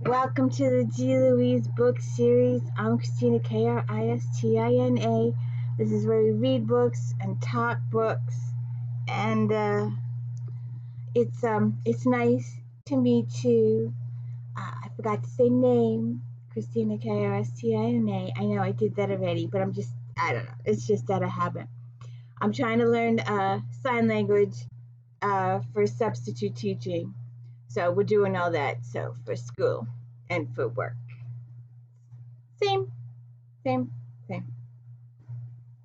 Welcome to the G. Louise book series. I'm Christina, Kristina. This is where we read books and talk books, and it's nice to meet you. I forgot to say name, Christina, Kristina. I know I did that already, but I don't know. It's just out of habit. I'm trying to learn sign language for substitute teaching. So we're doing all that. So for school and for work. Same.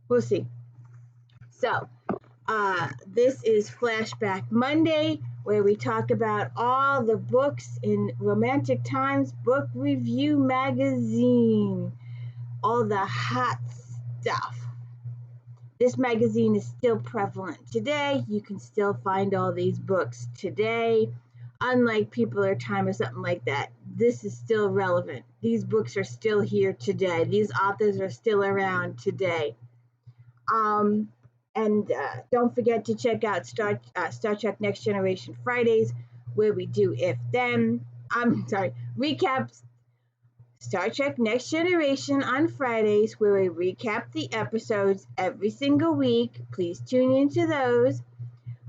We'll see. So this is Flashback Monday, where we talk about all the books in Romantic Times Book Review magazine. All the hot stuff. This magazine is still prevalent today. You can still find all these books today. Unlike People or Time or something like that, this is still relevant. These books are still here today. These authors are still around today. And don't forget to check out Star Trek Next Generation Fridays, where we do recaps. Star Trek Next Generation on Fridays, where we recap the episodes every single week. Please tune into those.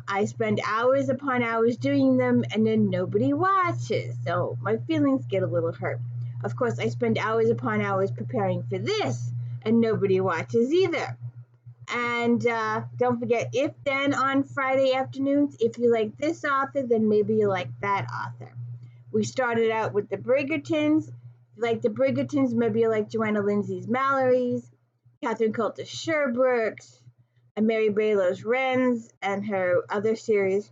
I spend hours upon hours doing them, and then nobody watches, so my feelings get a little hurt. Of course, I spend hours upon hours preparing for this, and nobody watches either. And don't forget, If Then on Friday afternoons. If you like this author, then maybe you like that author. We started out with the Bridgertons. If you like the Bridgertons, maybe you like Joanna Lindsay's Mallory's, Catherine Coulter Sherbrooke's, and Mary Baylow's Wrens, and her other series.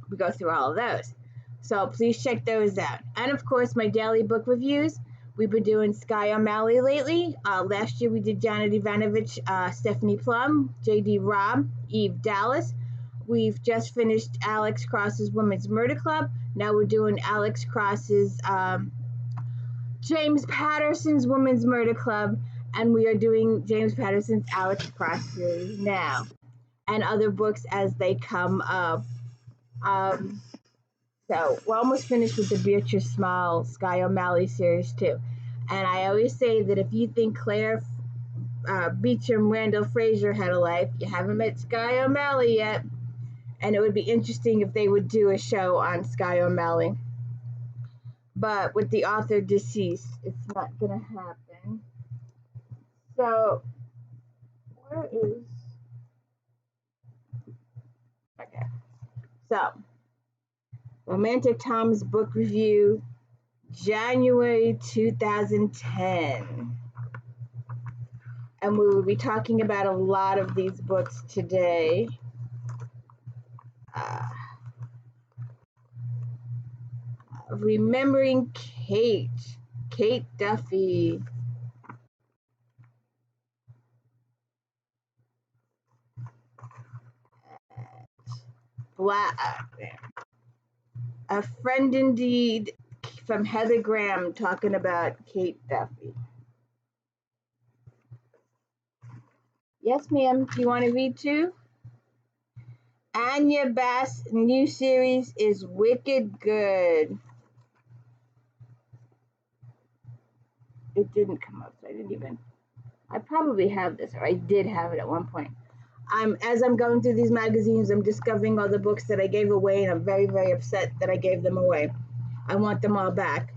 We go through all of those. So please check those out. And of course, my daily book reviews. We've been doing Sky O'Malley lately. Last year we did Janet Ivanovich, Stephanie Plum, J.D. Robb, Eve Dallas. We've just finished Alex Cross's Women's Murder Club. Now we're doing Alex Cross's James Patterson's Women's Murder Club. And we are doing James Patterson's Alex Cross series now. And other books as they come up. So we're almost finished with the Beatrice Small Sky O'Malley series too. And I always say that if you think Claire Beecham Randall Fraser had a life, you haven't met Sky O'Malley yet. And it would be interesting if they would do a show on Sky O'Malley. But with the author deceased, it's not going to happen. So, where is... Okay. So, Romantic Times Book Review, January 2010. And we will be talking about a lot of these books today. Remembering Kate Duffy. A Friend Indeed from Heather Graham talking about Kate Duffy. Yes, ma'am. Do you want to read too? Anya Bass' new series is Wicked Good. It didn't come up, so I probably have this, or I did have it at one point. As I'm going through these magazines, I'm discovering all the books that I gave away, and I'm very, very upset that I gave them away. I want them all back.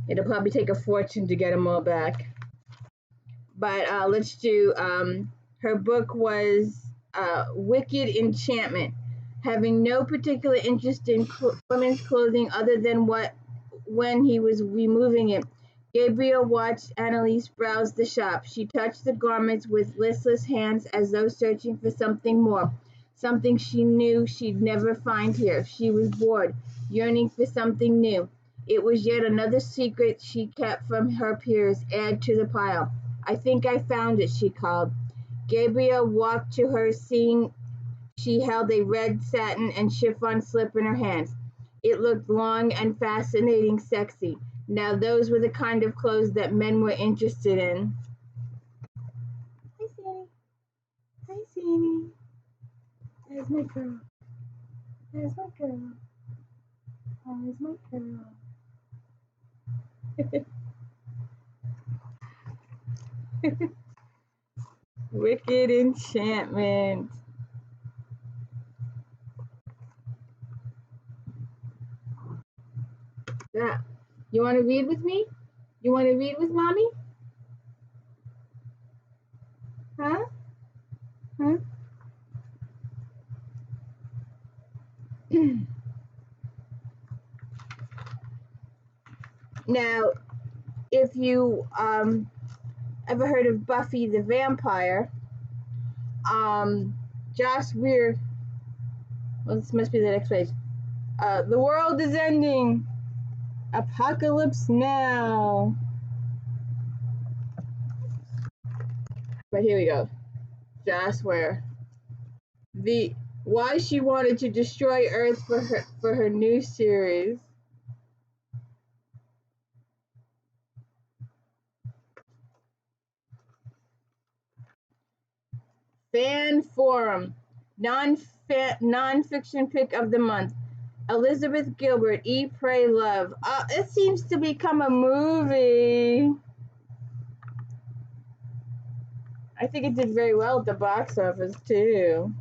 It'll probably take a fortune to get them all back. But let's do, her book was Wicked Enchantment. Having no particular interest in women's clothing other than when he was removing it, Gabriel watched Annalise browse the shop. She touched the garments with listless hands as though searching for something more, something she knew she'd never find here. She was bored, yearning for something new. It was yet another secret she kept from her peers, add to the pile. I think I found it, she called. Gabriel walked to her, seeing she held a red satin and chiffon slip in her hands. It looked long and fascinating, sexy. Now those were the kind of clothes that men were interested in. Hi, Sandy. Hi, Sandy. There's my girl. There's my girl. There's my girl. Wicked enchantment. Yeah. You want to read with me? You want to read with mommy? Huh? Huh? Now, if you ever heard of Buffy the Vampire, Joss Weir. Well, this must be the next page. The world is ending. Apocalypse now. But here we go. Joss Weir. The why she wanted to destroy Earth for her new series. Fan forum. Non-fiction pick of the month. Elizabeth Gilbert, Eat, Pray, Love. It seems to become a movie. I think it did very well at the box office, too.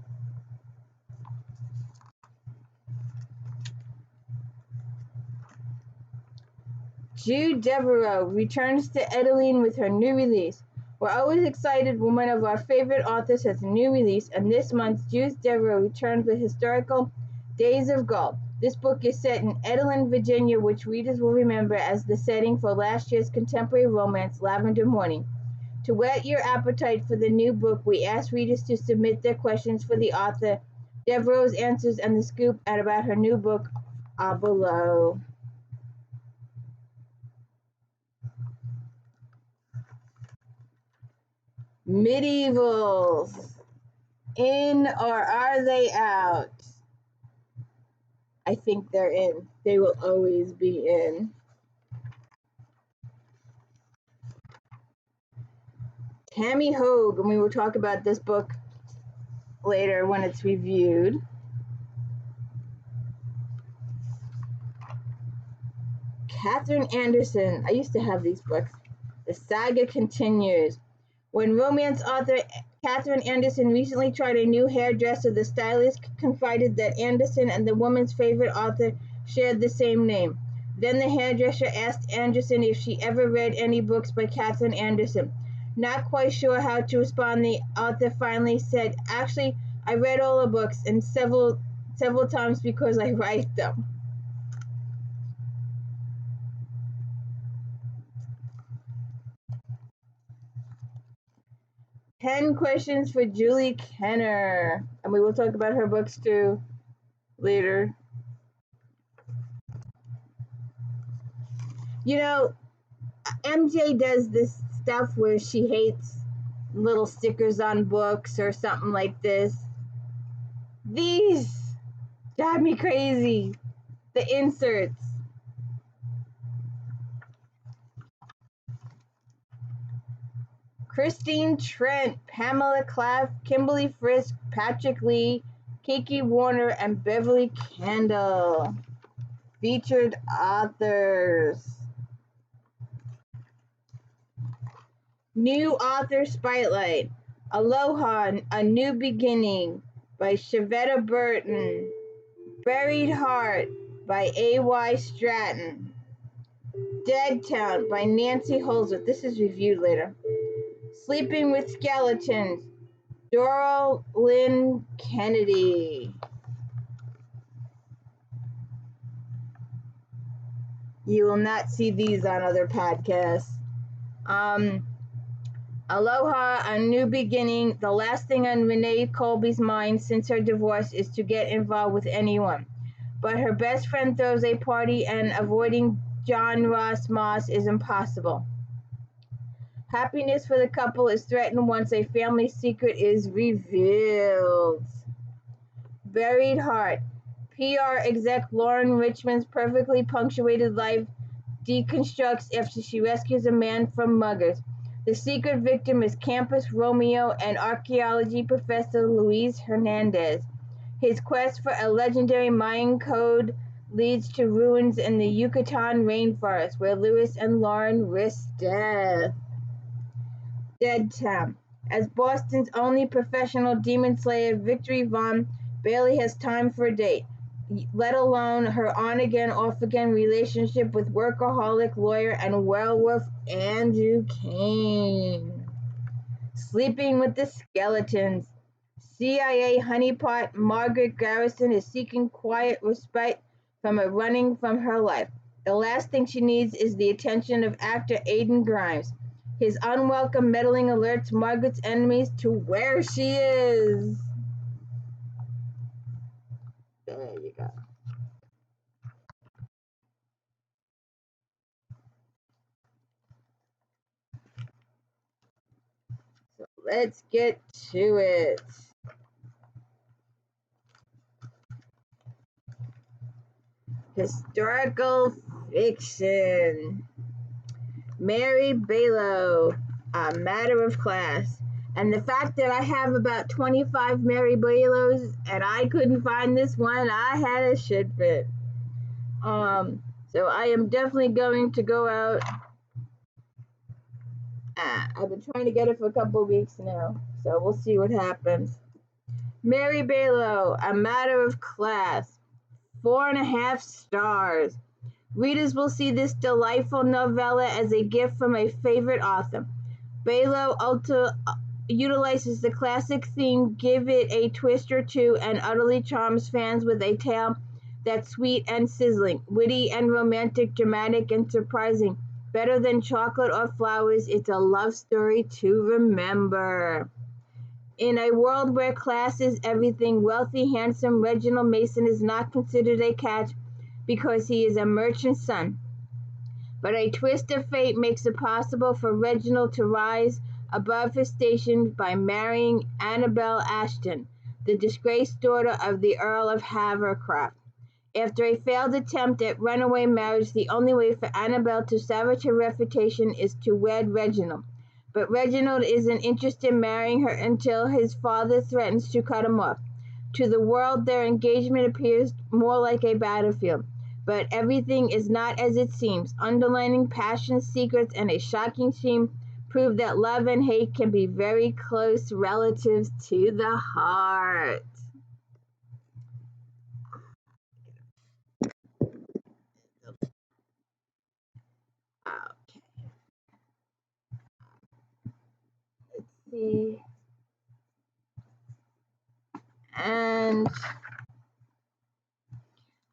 Jude Devereaux returns to Edeline with her new release. We're always excited when one of our favorite authors has a new release, and this month, Jude Devereaux returns with historical Days of Gold. This book is set in Edeline, Virginia, which readers will remember as the setting for last year's contemporary romance, Lavender Morning. To whet your appetite for the new book, we ask readers to submit their questions for the author. Devereaux's answers and the scoop about her new book are below. Medievals. In or are they out? I think they're in. They will always be in. Tammy Hoag, and we will talk about this book later when it's reviewed. Catherine Anderson. I used to have these books. The saga continues. When romance author Catherine Anderson recently tried a new hairdresser, the stylist confided that Anderson and the woman's favorite author shared the same name. Then the hairdresser asked Anderson if she ever read any books by Catherine Anderson. Not quite sure how to respond, the author finally said, "Actually, I read all her books, and several times because I write them." "10 questions for Julie Kenner," and we will talk about her books too later. You know, MJ does this stuff where she hates little stickers on books or something like this. These drive me crazy. The inserts. Christine Trent, Pamela Claff, Kimberly Frisk, Patrick Lee, Kiki Warner, and Beverly Kendall. Featured authors. New author spotlight. Aloha, A New Beginning by Shavetta Burton. Buried Heart by A.Y. Stratton. Dead Town by Nancy Holzer. This is reviewed later. Sleeping with Skeletons. Doral Lynn Kennedy. You will not see these on other podcasts. Aloha, A New Beginning. The last thing on Renee Colby's mind since her divorce is to get involved with anyone. But her best friend throws a party and avoiding John Ross Moss is impossible. Happiness for the couple is threatened once a family secret is revealed. Buried Heart. PR exec Lauren Richmond's perfectly punctuated life deconstructs after she rescues a man from muggers. The secret victim is campus Romeo and archaeology professor Luis Hernandez. His quest for a legendary Mayan code leads to ruins in the Yucatan rainforest, where Lewis and Lauren risk death. Dead Town. As Boston's only professional demon slayer, Victory Vaughn barely has time for a date, let alone her on-again, off-again relationship with workaholic lawyer and werewolf Andrew Kane. Sleeping with the Skeletons. CIA honeypot Margaret Garrison is seeking quiet respite from a running from her life. The last thing she needs is the attention of actor Aidan Grimes. His unwelcome meddling alerts Margaret's enemies to where she is. There you go. So let's get to it. Historical fiction. Mary BALOGH, A Matter of Class. And the fact that I have about 25 Mary BALOGHs and I couldn't find this one, I had a shit fit. So I am definitely going to go out. I've been trying to get it for a couple of weeks now, so we'll see what happens. Mary BALOGH, A Matter of Class. 4.5 stars. Readers will see this delightful novella as a gift from a favorite author. BALOGH utilizes the classic theme, give it a twist or two, and utterly charms fans with a tale that's sweet and sizzling, witty and romantic, dramatic and surprising. Better than chocolate or flowers, it's a love story to remember. In a world where class is everything, wealthy, handsome Reginald Mason is not considered a catch because he is a merchant's son. But a twist of fate makes it possible for Reginald to rise above his station by marrying Annabel Ashton, the disgraced daughter of the Earl of Havercroft. After a failed attempt at runaway marriage, the only way for Annabel to salvage her reputation is to wed Reginald. But Reginald isn't interested in marrying her until his father threatens to cut him off. To the world, their engagement appears more like a battlefield. But everything is not as it seems. Underlining passion, secrets, and a shocking shame prove that love and hate can be very close relatives to the heart. Okay. Let's see. And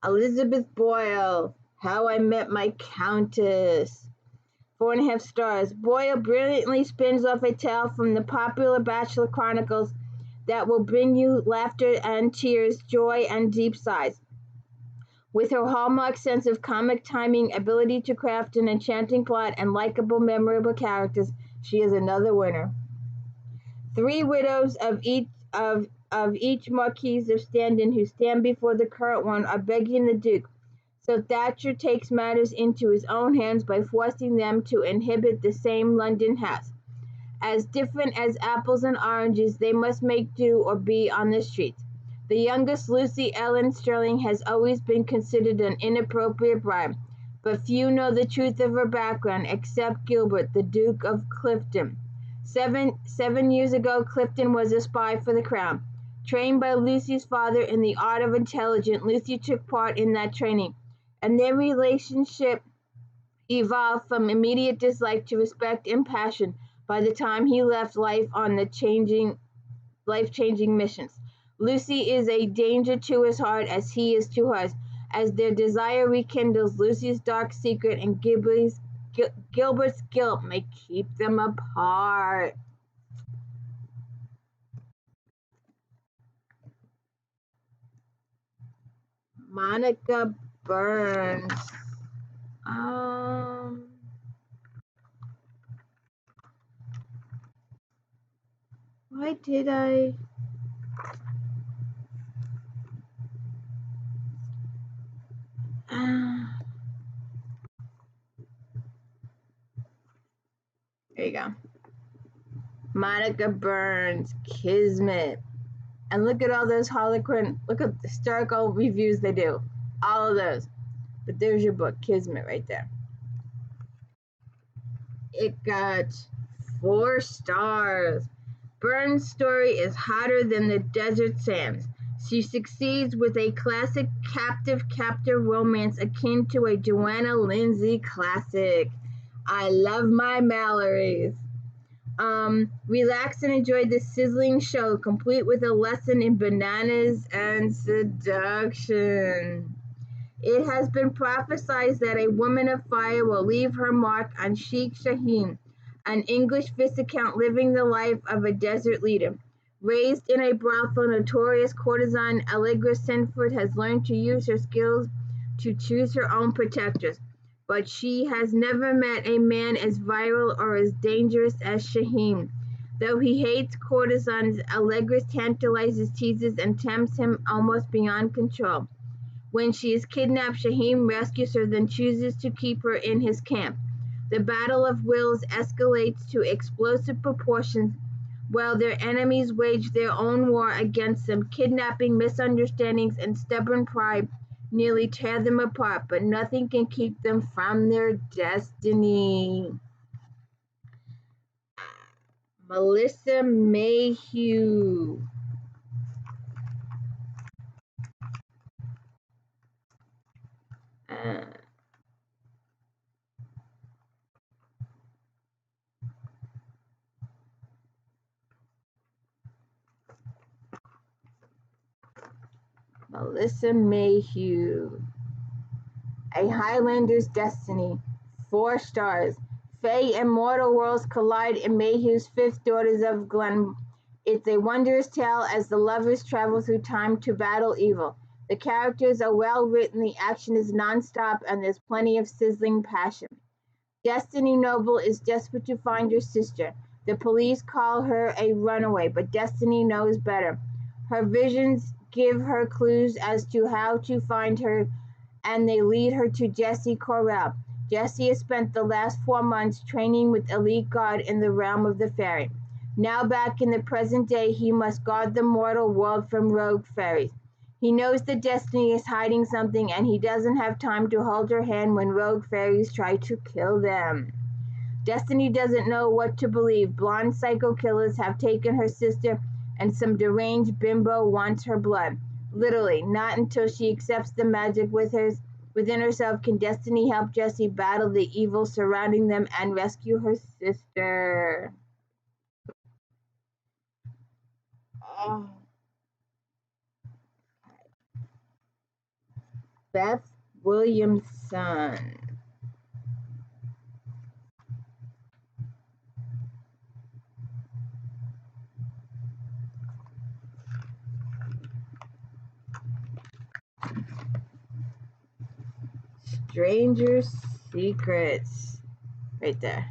Elizabeth Boyle, How I Met My Countess. 4.5 stars. Boyle brilliantly spins off a tale from the popular Bachelor Chronicles that will bring you laughter and tears, joy and deep sighs. With her hallmark sense of comic timing, ability to craft an enchanting plot, and likable, memorable characters, she is another winner. 3 widows of each Marquise of Standon who stand before the current one are begging the Duke, so Thatcher takes matters into his own hands by forcing them to inhabit the same London house. As different as apples and oranges, they must make do or be on the streets. The youngest, Lucy Ellen Sterling, has always been considered an inappropriate bride, but few know the truth of her background except Gilbert, the Duke of Clifton. Seven years ago, Clifton was a spy for the crown. Trained by Lucy's father in the art of intelligence, Lucy took part in that training, and their relationship evolved from immediate dislike to respect and passion by the time he left life on the life-changing missions. Lucy is a danger to his heart as he is to hers. As their desire rekindles, Lucy's dark secret and Gilbert's guilt may keep them apart. Monica Burns. Why did I? There you go. Monica Burns, Kismet. And look at all those Harlequin, look at the historical reviews they do. all of those. But there's your book, Kismet, right there. It got 4 stars. Burns' story is hotter than the desert sands. She succeeds with a classic captive romance akin to a Joanna Lindsay classic. I love my Mallorys. Relax and enjoy this sizzling show, complete with a lesson in bananas and seduction. It has been prophesied that a woman of fire will leave her mark on Sheikh Shaheen, an English Viscount living the life of a desert leader. Raised in a brothel, notorious courtesan Allegra Sinford has learned to use her skills to choose her own protectors. But she has never met a man as virile or as dangerous as Shaheen. Though he hates courtesans, Allegra tantalizes, teases, and tempts him almost beyond control. When she is kidnapped, Shaheen rescues her, then chooses to keep her in his camp. The battle of wills escalates to explosive proportions while their enemies wage their own war against them. Kidnapping, misunderstandings, and stubborn pride nearly tear them apart, but nothing can keep them from their destiny. Melissa Mayhew. Melissa Mayhew. A Highlander's Destiny. 4 stars. Fae and mortal worlds collide in Mayhew's Fifth Daughters of Glen. It's a wondrous tale as the lovers travel through time to battle evil. The characters are well written, the action is non-stop, and there's plenty of sizzling passion. Destiny Noble is desperate to find her sister. The police call her a runaway, but Destiny knows better. Her visions give her clues as to how to find her, and they lead her to Jesse Correll. Jesse has spent the last 4 months training with elite guard in the realm of the fairy. Now back in the present day, he must guard the mortal world from rogue fairies. He knows that Destiny is hiding something, and he doesn't have time to hold her hand when rogue fairies try to kill them. Destiny doesn't know what to believe. Blonde psycho killers have taken her sister, and some deranged bimbo wants her blood. Literally, not until she accepts the magic within herself can Destiny help Jessie battle the evil surrounding them and rescue her sister. Oh. Beth Williamson. Stranger Secrets. Right there.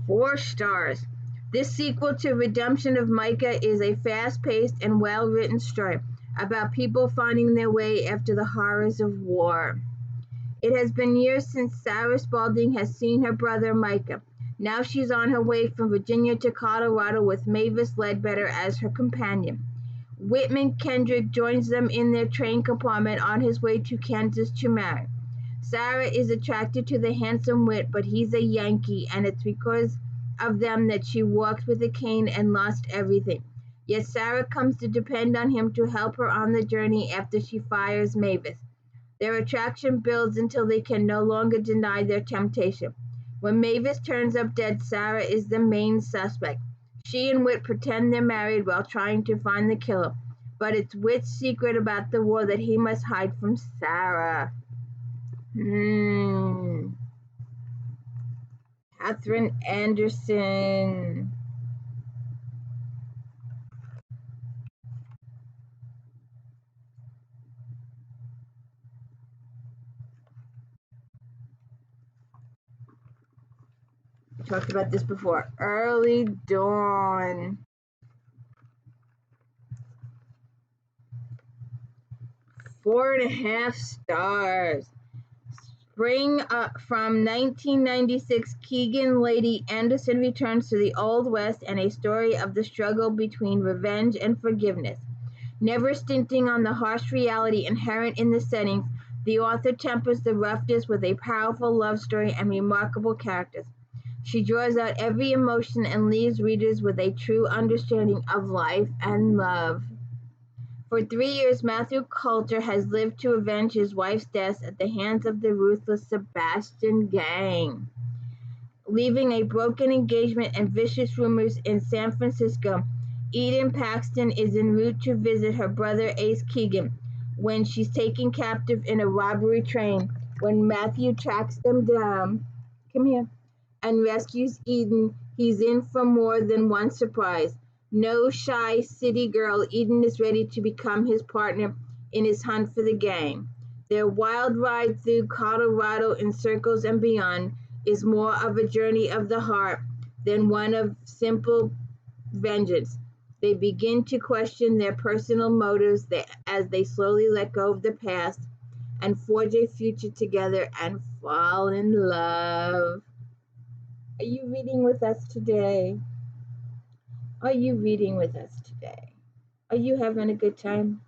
Four stars. This sequel to Redemption of Micah is a fast-paced and well-written story about people finding their way after the horrors of war. It has been years since Sarah Spalding has seen her brother Micah. Now she's on her way from Virginia to Colorado with Mavis Ledbetter as her companion. Whitman Kendrick joins them in their train compartment on his way to Kansas to marry. Sarah is attracted to the handsome Whit, but he's a Yankee, and it's because of them that she walked with a cane and lost everything. Yet Sarah comes to depend on him to help her on the journey after she fires Mavis. Their attraction builds until they can no longer deny their temptation. When Mavis turns up dead, Sarah is the main suspect. She and Whit pretend they're married while trying to find the killer, but it's Whit's secret about the war that he must hide from Sarah. Catherine Anderson. We talked about this before. Early Dawn. 4.5 stars. Bring from 1996, Keegan Lady Anderson returns to the Old West and a story of the struggle between revenge and forgiveness. Never stinting on the harsh reality inherent in the settings, the author tempers the roughness with a powerful love story and remarkable characters. She draws out every emotion and leaves readers with a true understanding of life and love. For 3 years, Matthew Coulter has lived to avenge his wife's death at the hands of the ruthless Sebastian gang. Leaving a broken engagement and vicious rumors in San Francisco, Eden Paxton is en route to visit her brother Ace Keegan when she's taken captive in a robbery train. When Matthew tracks them down, come here, and rescues Eden, he's in for more than one surprise. No shy city girl, Eden is ready to become his partner in his hunt for the gang. Their wild ride through Colorado in circles and beyond is more of a journey of the heart than one of simple vengeance. They begin to question their personal motives as they slowly let go of the past and forge a future together and fall in love. Are you reading with us today? Are you reading with us today? Are you having a good time?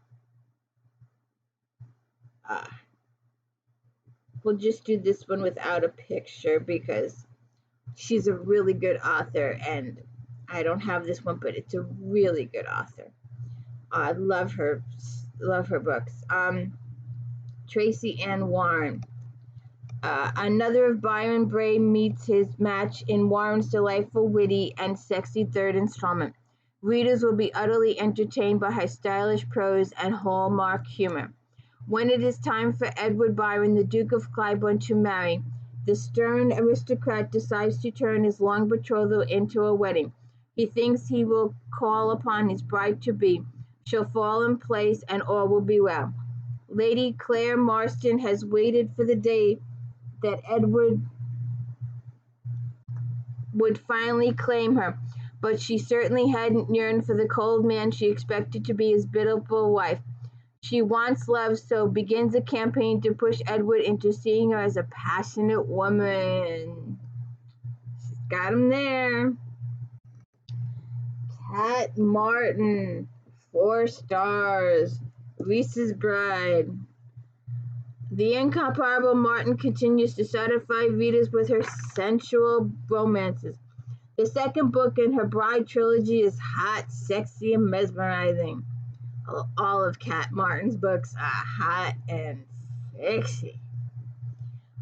We'll just do this one without a picture because she's a really good author, and I don't have this one, but it's a really good author. I love her books. Tracy Ann Warren. Another of Byron Bray meets his match in Warren's delightful, witty, and sexy third installment. Readers will be utterly entertained by her stylish prose and hallmark humor. When it is time for Edward Byron, the Duke of Clybourne, to marry, the stern aristocrat decides to turn his long betrothal into a wedding. He thinks he will call upon his bride-to-be. She'll fall in place and all will be well. Lady Claire Marston has waited for the day that Edward would finally claim her, but she certainly hadn't yearned for the cold man she expected to be his biddable wife. She wants love, so begins a campaign to push Edward into seeing her as a passionate woman. She's got him there. Kat Martin, 4 stars. Reese's Bride. The incomparable Martin continues to satisfy readers with her sensual romances. The second book in her Bride trilogy is hot, sexy, and mesmerizing. All of Kat Martin's books are hot and sexy.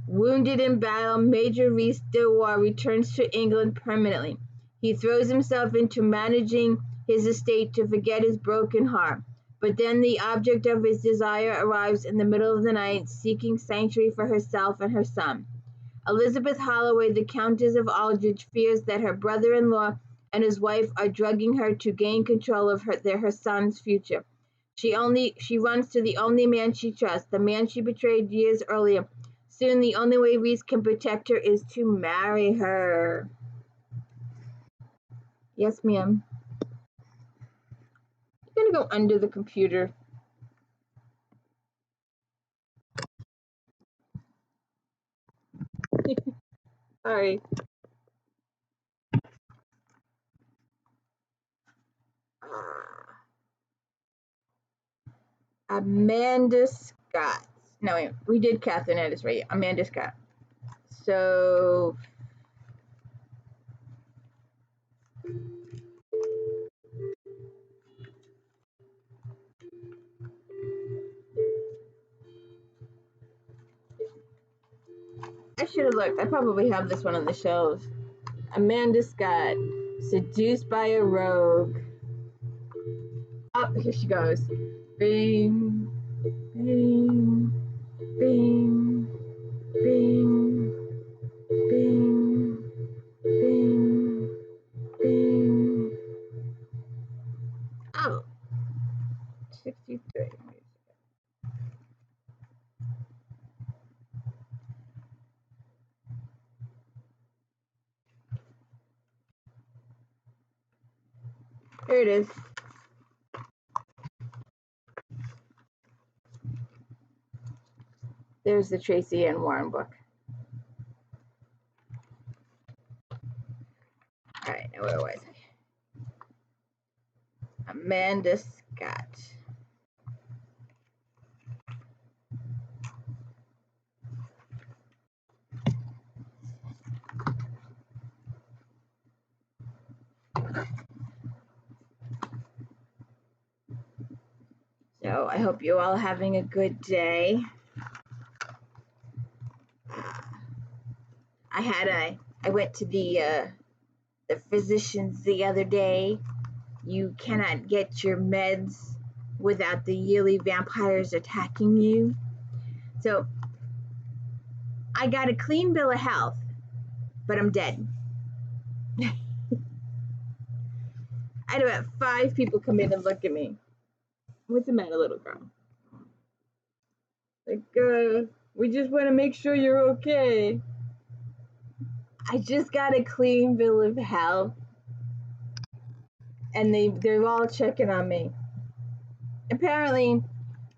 Wounded in battle, Major Rhys DeWar returns to England permanently. He throws himself into managing his estate to forget his broken heart. But then the object of his desire arrives in the middle of the night, seeking sanctuary for herself and her son. Elizabeth Holloway, the Countess of Aldridge, fears that her brother-in-law and his wife are drugging her to gain control of her son's future. She runs to the only man she trusts, the man she betrayed years earlier. Soon the only way Rhys can protect her is to marry her. Yes, ma'am. I'm gonna go under the computer. Sorry. Amanda Scott. No, wait, we did Catherine Edis, right? Amanda Scott. So I should have looked. I probably have this one on the shelves. Amanda Scott, Seduced by a Rogue. Oh, here she goes. Bing, bing, bing, bing, bing, bing, bing. Oh, 63. Here it is. There's the Tracey and Warren book. All right, now where was I? Amanda Scott. So I hope you're all having a good day. I went to the physicians the other day. You cannot get your meds without the yearly vampires attacking you. So I got a clean bill of health, but I'm dead. I had about 5 people come in and look at me. What's the matter, little girl? Like, we just want to make sure you're okay. I just got a clean bill of health, and they're all checking on me. Apparently,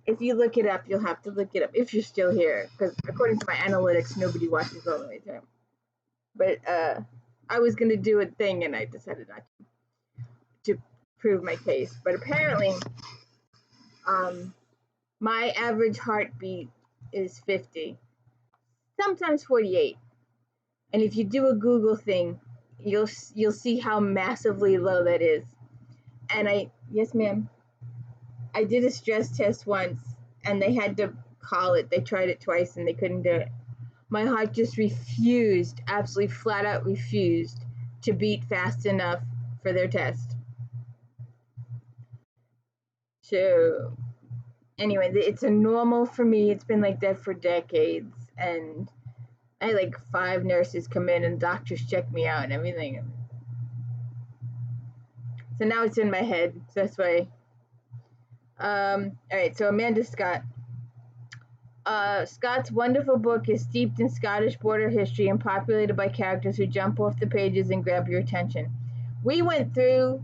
if you look it up, you'll have to look it up if you're still here, because according to my analytics, nobody watches all the way through. But I was going to do a thing, and I decided not to prove my case. But apparently, my average heartbeat is 50, sometimes 48. And if you do a Google thing, you'll see how massively low that is. And yes, ma'am, I did a stress test once, and they had to call it. They tried it twice, and they couldn't do it. My heart just refused, absolutely flat out refused to beat fast enough for their test. So anyway, it's a normal for me. It's been like that for decades, and I had like 5 nurses come in and doctors check me out and everything. So now it's in my head. So that's why. All right. So Amanda Scott. Scott's wonderful book is steeped in Scottish border history and populated by characters who jump off the pages and grab your attention. We went through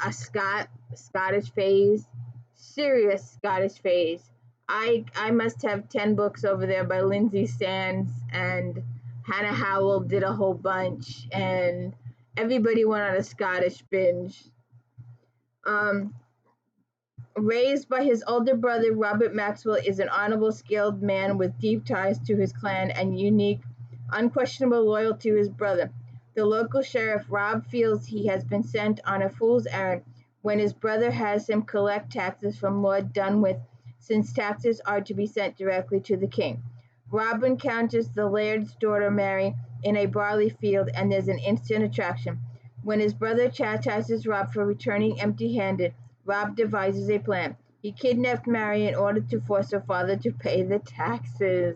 a Scottish phase, serious Scottish phase. I must have 10 books over there by Lindsay Sands, and Hannah Howell did a whole bunch, and everybody went on a Scottish binge. Raised by his older brother, Robert Maxwell is an honorable, skilled man with deep ties to his clan and unique, unquestionable loyalty to his brother. The local sheriff, Rob, feels he has been sent on a fool's errand when his brother has him collect taxes from Lord Dunwith, since taxes are to be sent directly to the king. Rob encounters the laird's daughter, Mary, in a barley field, and there's an instant attraction. When his brother chastises Rob for returning empty-handed, Rob devises a plan. He kidnapped Mary in order to force her father to pay the taxes.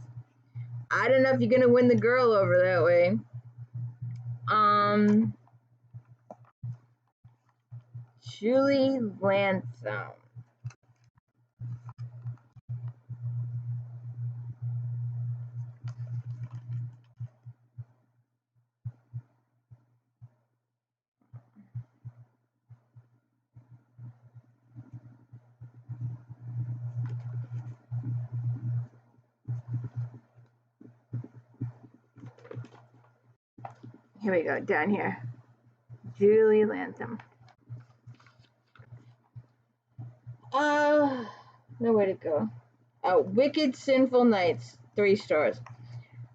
I don't know if you're gonna win the girl over that way. Julie Lansome. Here we go, down here. Julie Lansome. Nowhere to go. Wicked Sinful Nights, 3 stars.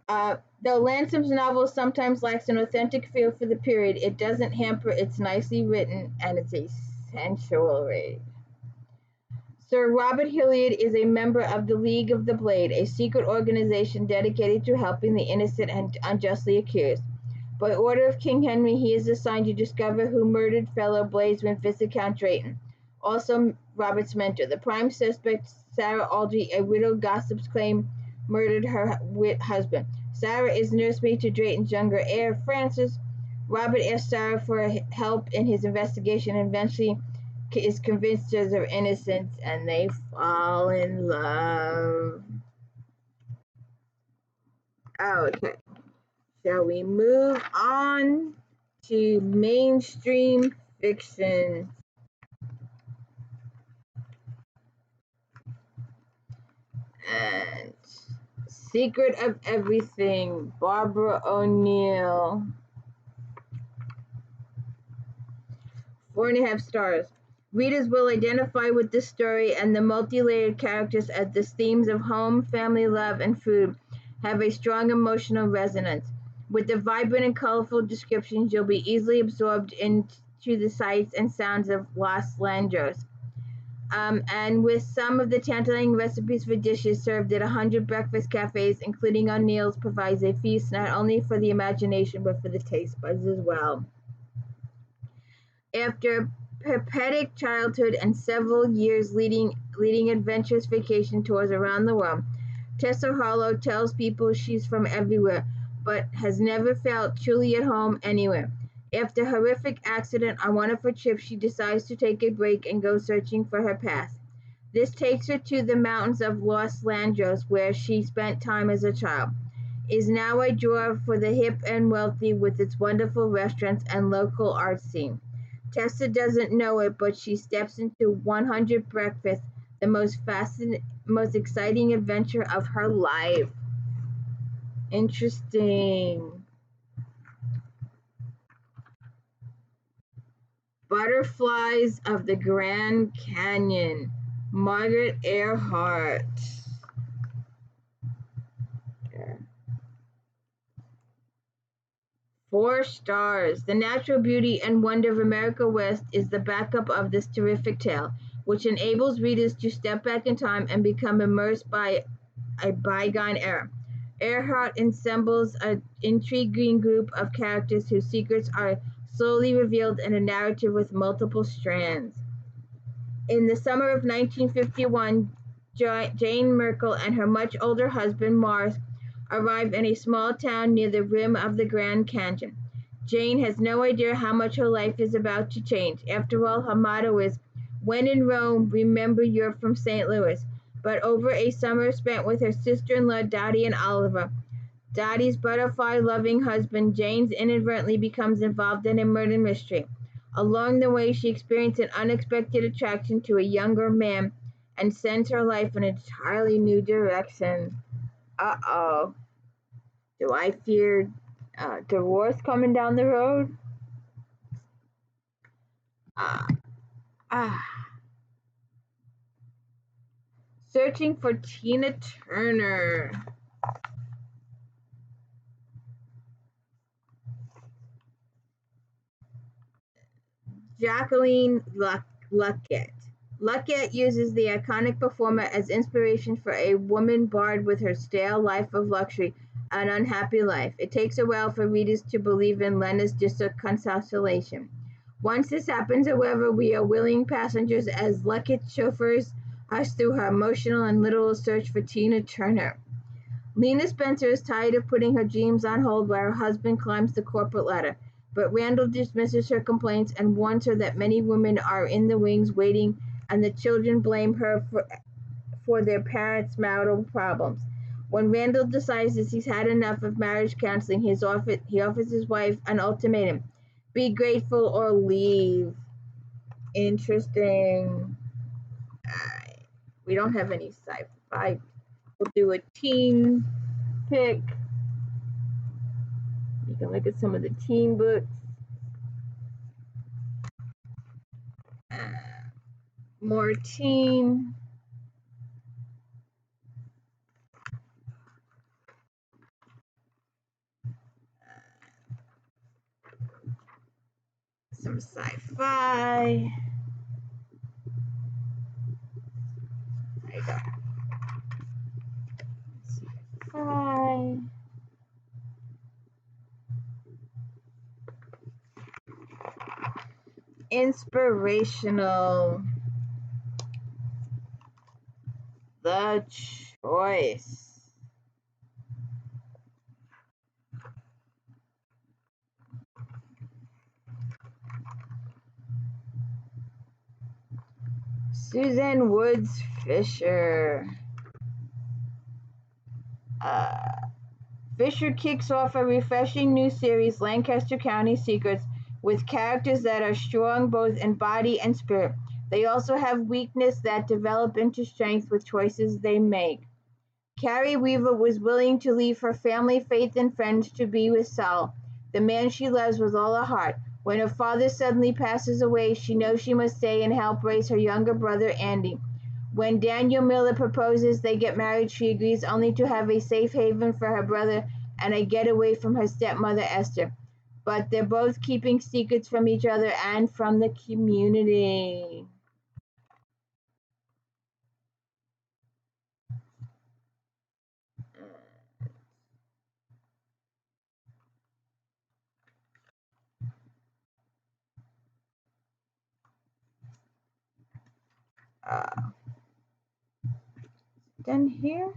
Though Lansome's novel sometimes lacks an authentic feel for the period, it doesn't hamper its nicely written, and it's a sensual read. Sir Robert Hilliard is a member of the League of the Blade, a secret organization dedicated to helping the innocent and unjustly accused. By order of King Henry, he is assigned to discover who murdered fellow bladesman Viscount Drayton, also Robert's mentor. The prime suspect, Sarah Aldrey, a widow, gossips claim murdered her husband. Sarah is nursemaid to Drayton's younger heir, Francis. Robert asks Sarah for help in his investigation and eventually is convinced of her innocence, and they fall in love. Okay. Shall we move on to mainstream fiction? And Secret of Everything, Barbara O'Neill. 4.5 stars. Readers will identify with this story and the multi-layered characters as the themes of home, family, love, and food have a strong emotional resonance. With the vibrant and colorful descriptions, you'll be easily absorbed into the sights and sounds of Los Lanjos. And with some of the tantalizing recipes for dishes served at 100 breakfast cafes, including O'Neill's, provides a feast not only for the imagination but for the taste buds as well. After Perpetic childhood and several years leading adventurous vacation tours around the world, Tessa Harlow tells people she's from everywhere, but has never felt truly at home anywhere. After a horrific accident on one of her trips, she decides to take a break and go searching for her past. This takes her to the mountains of Los Lanjos, where she spent time as a child. It is now a draw for the hip and wealthy with its wonderful restaurants and local art scene. Tessa doesn't know it, but she steps into 100 Breakfast, the most exciting adventure of her life. Interesting. Butterflies of the Grand Canyon, Margaret Earhart. 4 stars. The natural beauty and wonder of America West is the backup of this terrific tale, which enables readers to step back in time and become immersed by a bygone era. Earhart assembles an intriguing group of characters whose secrets are slowly revealed in a narrative with multiple strands. In the summer of 1951, Jane Merkel and her much older husband, Morris, arrive in a small town near the rim of the Grand Canyon. Jane has no idea how much her life is about to change. After all, her motto is, "When in Rome, remember you're from St. Louis." But over a summer spent with her sister-in-law, Dottie and Oliver, Dottie's butterfly-loving husband, Jane inadvertently becomes involved in a murder mystery. Along the way, she experiences an unexpected attraction to a younger man and sends her life in an entirely new direction. Uh-oh. Do I fear divorce coming down the road? Searching for Tina Turner. Jacqueline Luckett. Luckett uses the iconic performer as inspiration for a woman barred with her stale life of luxury and unhappy life. It takes a while for readers to believe in Lena's disconsolation. Once this happens, however, we are willing passengers as Luckett chauffeurs us through her emotional and literal search for Tina Turner. Lena Spencer is tired of putting her dreams on hold while her husband climbs the corporate ladder, but Randall dismisses her complaints and warns her that many women are in the wings waiting, and the children blame her for their parents' marital problems. When Randall decides that he's had enough of marriage counseling, he offers his wife an ultimatum: be grateful or leave. Interesting. Alright. We don't have any sci-fi. We'll do a teen pick. You can look at some of the teen books. More teen. Some sci-fi. There you go. Sci-fi. Inspirational. The Choice. Susan Woods Fisher. Fisher kicks off a refreshing new series, Lancaster County Secrets, with characters that are strong both in body and spirit. They also have weakness that develop into strength with choices they make. Carrie Weaver was willing to leave her family, faith, and friends to be with Saul, the man she loves with all her heart. When her father suddenly passes away, she knows she must stay and help raise her younger brother, Andy. When Daniel Miller proposes they get married, she agrees only to have a safe haven for her brother and a getaway from her stepmother, Esther. But they're both keeping secrets from each other and from the community. Done here?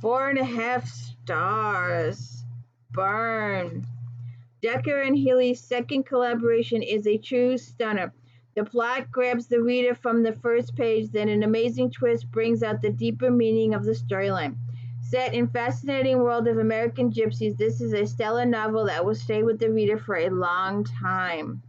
Four and a half stars. Burn. Dekker and Healy's second collaboration is a true stunner. The plot grabs the reader from the first page, then an amazing twist brings out the deeper meaning of the storyline. Set in fascinating world of American gypsies, this is a stellar novel that will stay with the reader for a long time.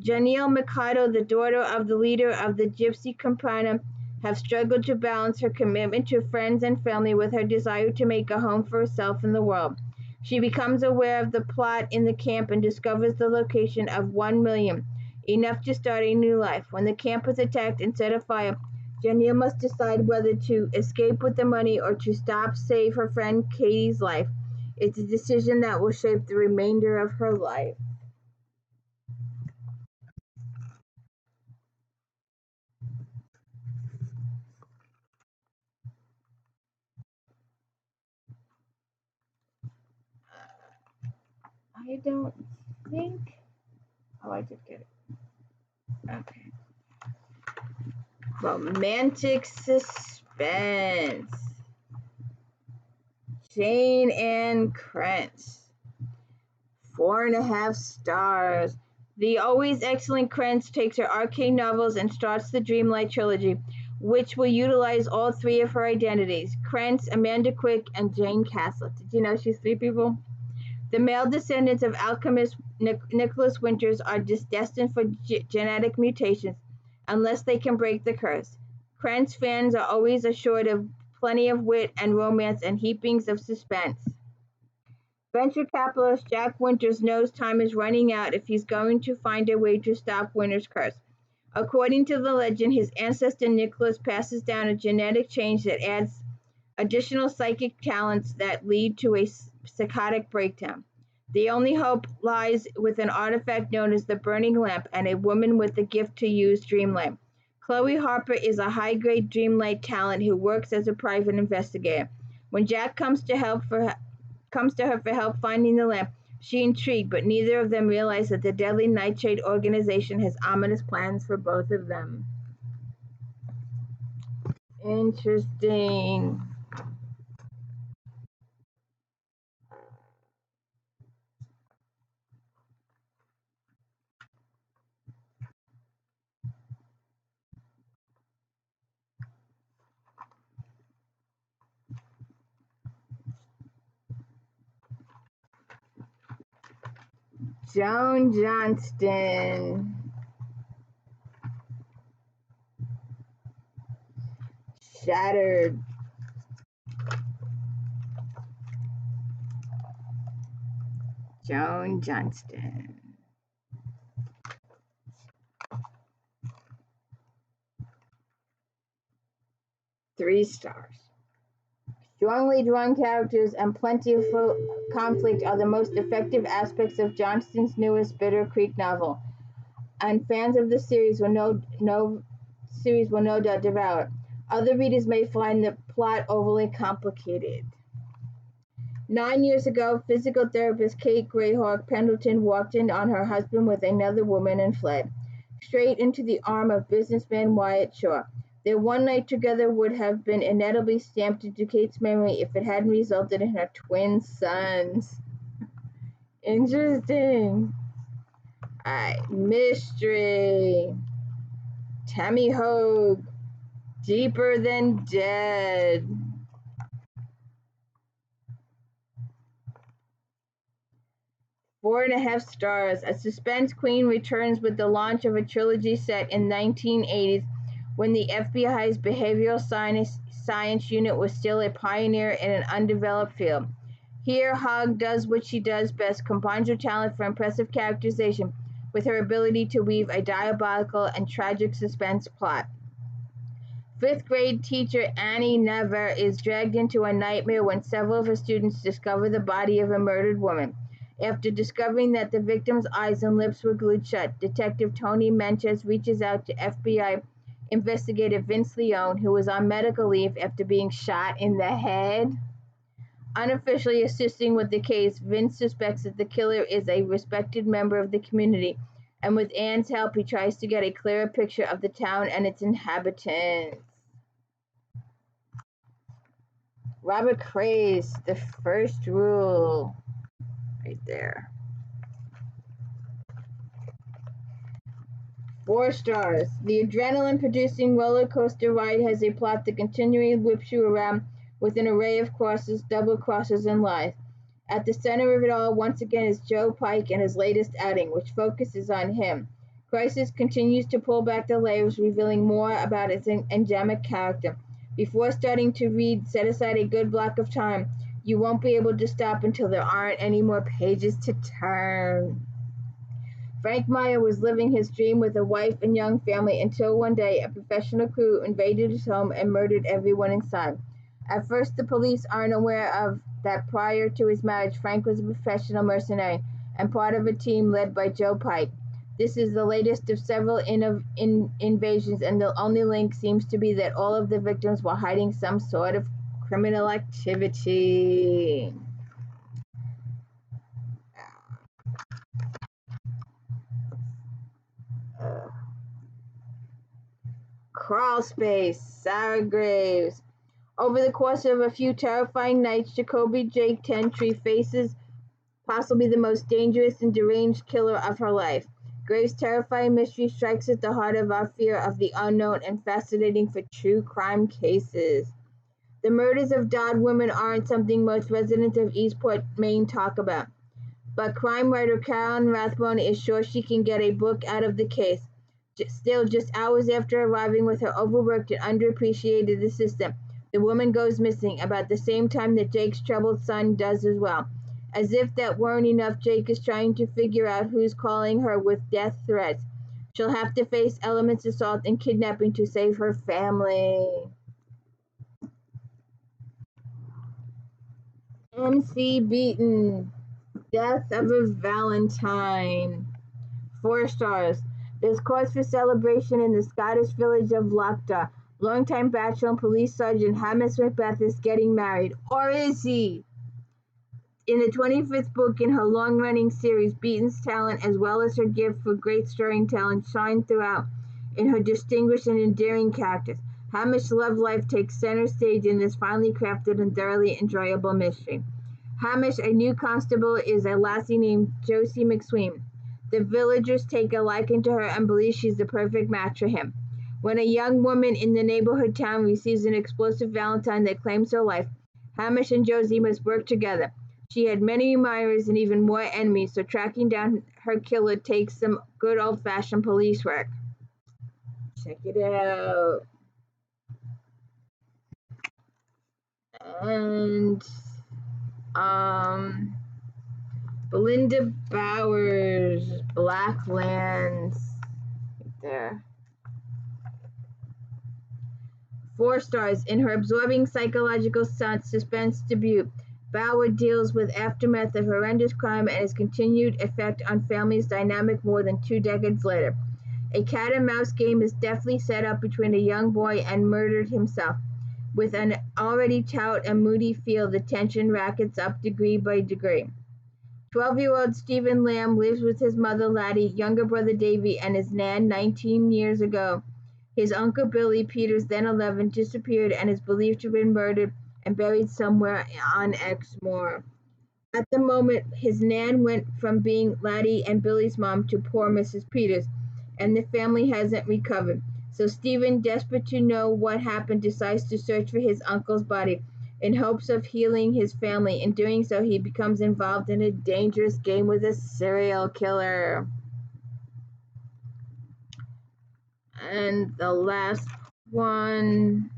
Janelle Mikado, the daughter of the leader of the Gypsy Campana, have struggled to balance her commitment to friends and family with her desire to make a home for herself in the world. She becomes aware of the plot in the camp and discovers the location of 1 million, enough to start a new life. When the camp is attacked and set afire, Janelle must decide whether to escape with the money or to save her friend Katie's life. It's a decision that will shape the remainder of her life. I don't think. Oh, I did get it. Okay. Romantic suspense. Jane and KRENTZ. 4.5 stars. The always excellent KRENTZ takes her arcane novels and starts the Dreamlight trilogy, which will utilize all three of her identities: KRENTZ, Amanda Quick, and Jane Castle. Did you know she's 3 people? The male descendants of alchemist Nicholas Winters are destined for genetic mutations unless they can break the curse. KRENTZ fans are always assured of plenty of wit and romance and heapings of suspense. Venture capitalist Jack Winters knows time is running out if he's going to find a way to stop Winter's curse. According to the legend, his ancestor Nicholas passes down a genetic change that adds additional psychic talents that lead to a psychotic breakdown. The only hope lies with an artifact known as the Burning Lamp and a woman with the gift to use Dreamlight. Chloe Harper is a high-grade Dreamlight talent who works as a private investigator. When Jack comes to her for help finding the lamp, she intrigued, but neither of them realize that the deadly Nightshade organization has ominous plans for both of them. Interesting. Joan Johnston. Shattered. Joan Johnston. Three stars. Strongly drawn characters and plenty of conflict are the most effective aspects of Johnston's newest Bitter Creek novel, and fans of the series will no doubt devour it. Other readers may find the plot overly complicated. 9 years ago, physical therapist Kate Greyhawk Pendleton walked in on her husband with another woman and fled, straight into the arm of businessman Wyatt Shaw. Their one night together would have been indelibly stamped into Kate's memory if it hadn't resulted in her twin sons. Interesting. Alright, mystery. Tammy HOAG. Deeper Than Dead. 4.5 stars. A suspense queen returns with the launch of a trilogy set in 1980s when the FBI's behavioral science unit was still a pioneer in an undeveloped field. Here, HOAG does what she does best, combines her talent for impressive characterization with her ability to weave a diabolical and tragic suspense plot. 5th grade teacher Annie Never is dragged into a nightmare when several of her students discover the body of a murdered woman. After discovering that the victim's eyes and lips were glued shut, Detective Tony Menchez reaches out to FBI investigator Vince Leone, who was on medical leave after being shot in the head. Unofficially assisting with the case, Vince suspects that the killer is a respected member of the community, and with Anne's help, he tries to get a clearer picture of the town and its inhabitants. Robert CRAIS, The First Rule. Right there. 4 stars. The adrenaline-producing roller coaster ride has a plot that continually whips you around with an array of crosses, double crosses, and lies. At the center of it all, once again, is Joe Pike and his latest outing, which focuses on him. Crisis continues to pull back the layers, revealing more about its endemic character. Before starting to read, set aside a good block of time. You won't be able to stop until there aren't any more pages to turn. Frank Meyer was living his dream with a wife and young family until one day a professional crew invaded his home and murdered everyone inside. At first, the police aren't aware of that prior to his marriage, Frank was a professional mercenary and part of a team led by Joe Pike. This is the latest of several invasions, and the only link seems to be that all of the victims were hiding some sort of criminal activity. Crawl Space, Sarah Graves. Over the course of a few terrifying nights, Jacoby Jake Gentry faces possibly the most dangerous and deranged killer of her life. Graves' terrifying mystery strikes at the heart of our fear of the unknown and fascinating for true crime cases. The murders of DAHL women aren't something most residents of Eastport, Maine talk about, but crime writer Carolyn Rathbone is sure she can get a book out of the case. Still, just hours after arriving with her overworked and underappreciated assistant, the woman goes missing about the same time that Jake's troubled son does as well. As if that weren't enough, Jake is trying to figure out who's calling her with death threats. She'll have to face elements of assault and kidnapping to save her family. MC Beaton, Death of a Valentine. 4 stars. There's cause for celebration in the Scottish village of LUCKETT. Longtime bachelor and police sergeant Hamish Macbeth is getting married. Or is he? In the 25th book in her long-running series, Beaton's talent as well as her gift for great storytelling shine throughout in her distinguished and endearing characters. Hamish's love life takes center stage in this finely crafted and thoroughly enjoyable mystery. Hamish, a new constable, is a lassie named Josie McSween. The villagers take a liking to her and believe she's the perfect match for him. When a young woman in the neighborhood town receives an explosive Valentine that claims her life, Hamish and Josie must work together. She had many admirers and even more enemies, so tracking down her killer takes some good old-fashioned police work. Check it out. And Belinda Bowers, Blacklands, right there. 4 stars. In her absorbing psychological suspense debut, Bauer deals with aftermath of horrendous crime and its continued effect on families' dynamic more than 2 decades later. A cat-and-mouse game is deftly set up between a young boy and murdered himself. With an already taut and moody feel, the tension rackets up degree by degree. 12-year-old Stephen Lamb lives with his mother Laddie, younger brother Davy, and his nan 19 years ago. His uncle Billy, Peters, then 11, disappeared and is believed to have been murdered and buried somewhere on Exmoor. At the moment, his nan went from being Laddie and Billy's mom to poor Mrs. Peters, and the family hasn't recovered. So Stephen, desperate to know what happened, decides to search for his uncle's body, in hopes of healing his family. In doing so, he becomes involved in a dangerous game with a serial killer. And the last one.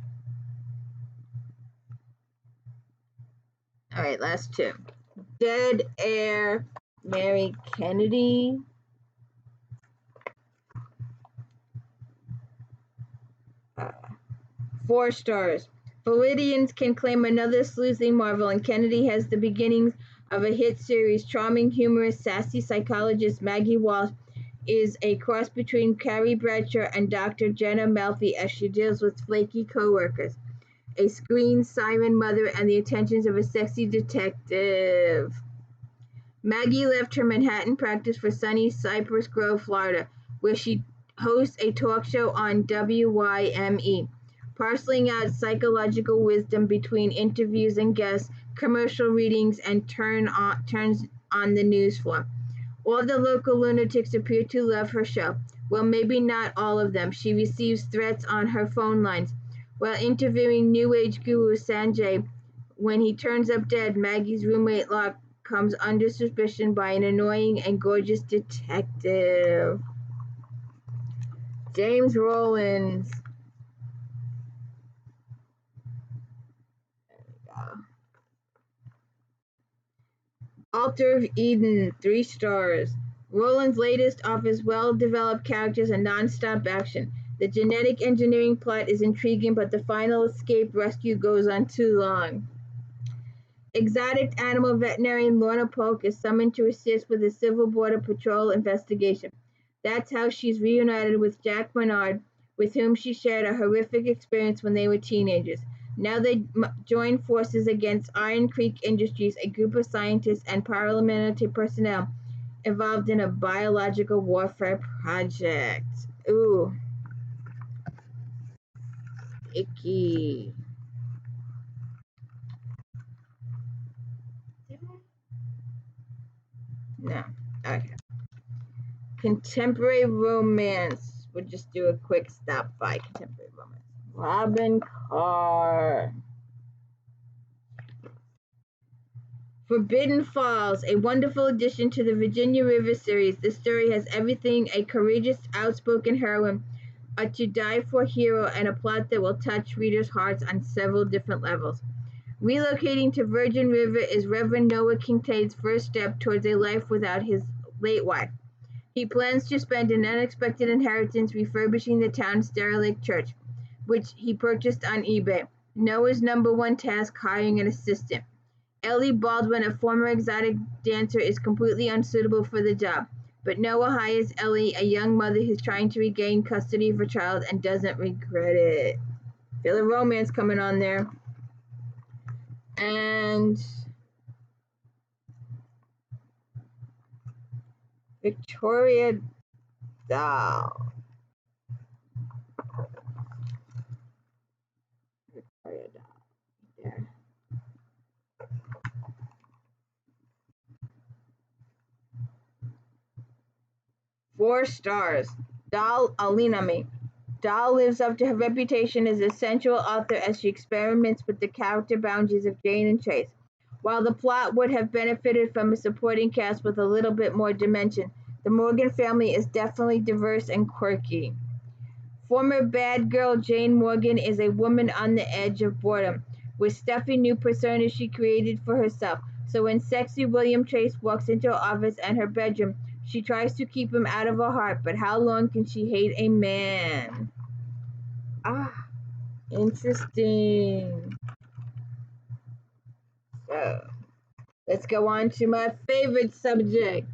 All right, last two. Dead Air, Mary Kennedy. 4 stars. Floridians can claim another sleuthing marvel, and Kennedy has the beginnings of a hit series. Charming, humorous, sassy psychologist Maggie Walsh is a cross between Carrie Bradshaw and Dr. Jenna Melfi as she deals with flaky coworkers, a screen siren mother, and the attentions of a sexy detective. Maggie left her Manhattan practice for sunny Cypress Grove, Florida, where she hosts a talk show on WYME, parceling out psychological wisdom between interviews and guests, commercial readings, and turns on the news floor. All the local lunatics appear to love her show. Well, maybe not all of them. She receives threats on her phone lines. While interviewing New Age guru Sanjay, when he turns up dead, Maggie's roommate Locke comes under suspicion by an annoying and gorgeous detective. James Rollins. There we go. Altar of Eden, 3 stars. Rollins' latest offers well-developed characters and non-stop action. The genetic engineering plot is intriguing, but the final escape rescue goes on too long. Exotic animal veterinarian Lorna Polk is summoned to assist with a Civil Border Patrol investigation. That's how she's reunited with Jack Bernard, with whom she shared a horrific experience when they were teenagers. Now they join forces against Iron Creek Industries, a group of scientists and paramilitary personnel involved in a biological warfare project. Ooh. Icky. No. Okay. Contemporary romance. We'll just do a quick stop by contemporary romance. Robin Carr. Forbidden Falls, a wonderful addition to the Virginia River series. This story has everything a courageous, outspoken heroine, a to-die-for hero, and a plot that will touch readers' hearts on several different levels. Relocating to Virgin River is Reverend Noah Kincaid's first step towards a life without his late wife. He plans to spend an unexpected inheritance refurbishing the town's derelict church, which he purchased on eBay. Noah's #1 task: hiring an assistant. Ellie Baldwin, a former exotic dancer, is completely unsuitable for the job, but Noah hires Ellie, a young mother who's trying to regain custody of her child and doesn't regret it. Feel a romance coming on there. And Victoria Dahl. Victoria Dahl. There. Four stars. Dahl Alinami. Dahl lives up to her reputation as a sensual author as she experiments with the character boundaries of Jane and Trace. While the plot would have benefited from a supporting cast with a little bit more dimension, the Morgan family is definitely diverse and quirky. Former bad girl Jane Morgan is a woman on the edge of boredom, with stuffy new personas she created for herself. So when sexy William Chase walks into her office and her bedroom, she tries to keep him out of her heart, but how long can she hate a man? Ah, interesting. So, let's go on to my favorite subject.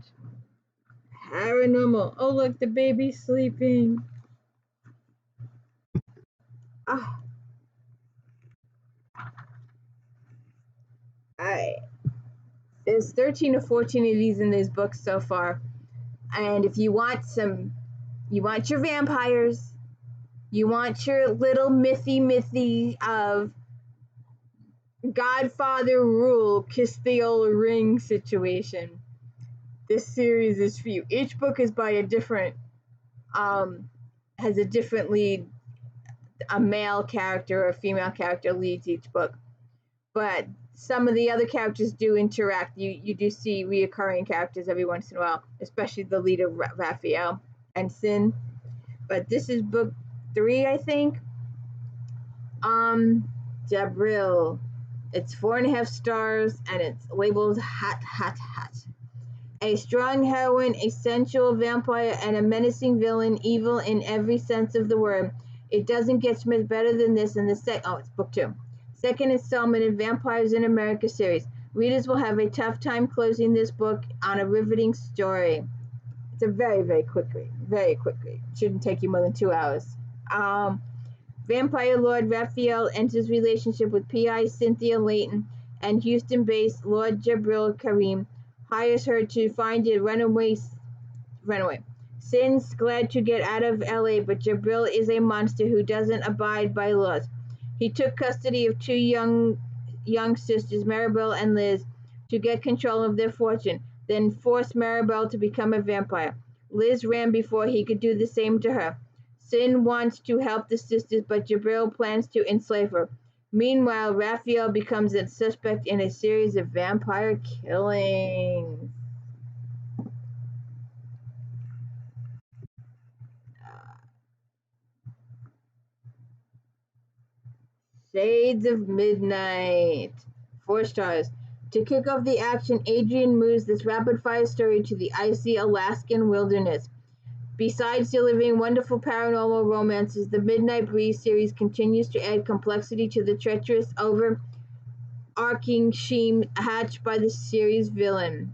Paranormal. Oh, look, the baby's sleeping. Ah. Alright. There's 13 or 14 of these in this book so far. And if you want your vampires, you want your little mithy of Godfather rule, kiss the old ring situation, this series is for you. Each book is by a different, has a different lead, a male character or a female character leads each book. but some of the other characters do interact. You do see reoccurring characters every once in a while, especially the leader Raphael and Sin. But this is book 3, I think. Jabril. It's 4.5 stars, and it's labeled hot, hot, hot. A strong heroine, a sensual vampire, and a menacing villain, evil in every sense of the word. It doesn't get much better than this in the it's book 2. Second installment in Vampires in America series. Readers will have a tough time closing this book on a riveting story. It's a very, very quick read. Very quick read. Shouldn't take you more than 2 hours. Vampire Lord Raphael enters relationship with PI Cynthia Layton, and Houston-based Lord Jabril Karim hires her to find a runaway. Sin's glad to get out of LA, but Jabril is a monster who doesn't abide by laws. He took custody of 2 young sisters, Maribel and Liz, to get control of their fortune, then forced Maribel to become a vampire. Liz ran before he could do the same to her. Sin wants to help the sisters, but Jabril plans to enslave her. Meanwhile, Raphael becomes a suspect in a series of vampire killings. Shades of Midnight. 4 stars. To kick off the action, Adrian moves this rapid-fire story to the icy Alaskan wilderness. Besides delivering wonderful paranormal romances, the Midnight Breeze series continues to add complexity to the treacherous, overarching scheme hatched by the series' villain.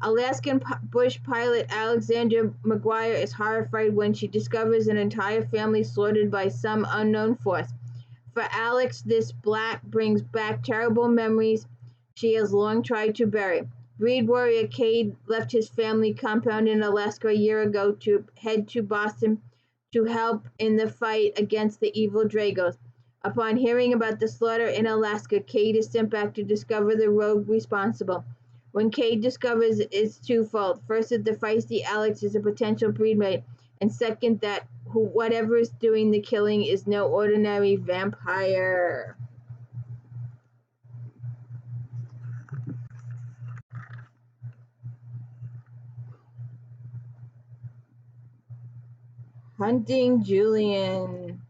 Alaskan bush pilot Alexandra McGuire is horrified when she discovers an entire family slaughtered by some unknown force. For Alex, this black brings back terrible memories she has long tried to bury. Breed warrior Cade left his family compound in Alaska a year ago to head to Boston to help in the fight against the evil Dragos. Upon hearing about the slaughter in Alaska, Cade is sent back to discover the rogue responsible. When Cade discovers it's twofold. First, that the feisty Alex is a potential breedmate, and second, that whatever is doing the killing is no ordinary vampire. Hunting Julian.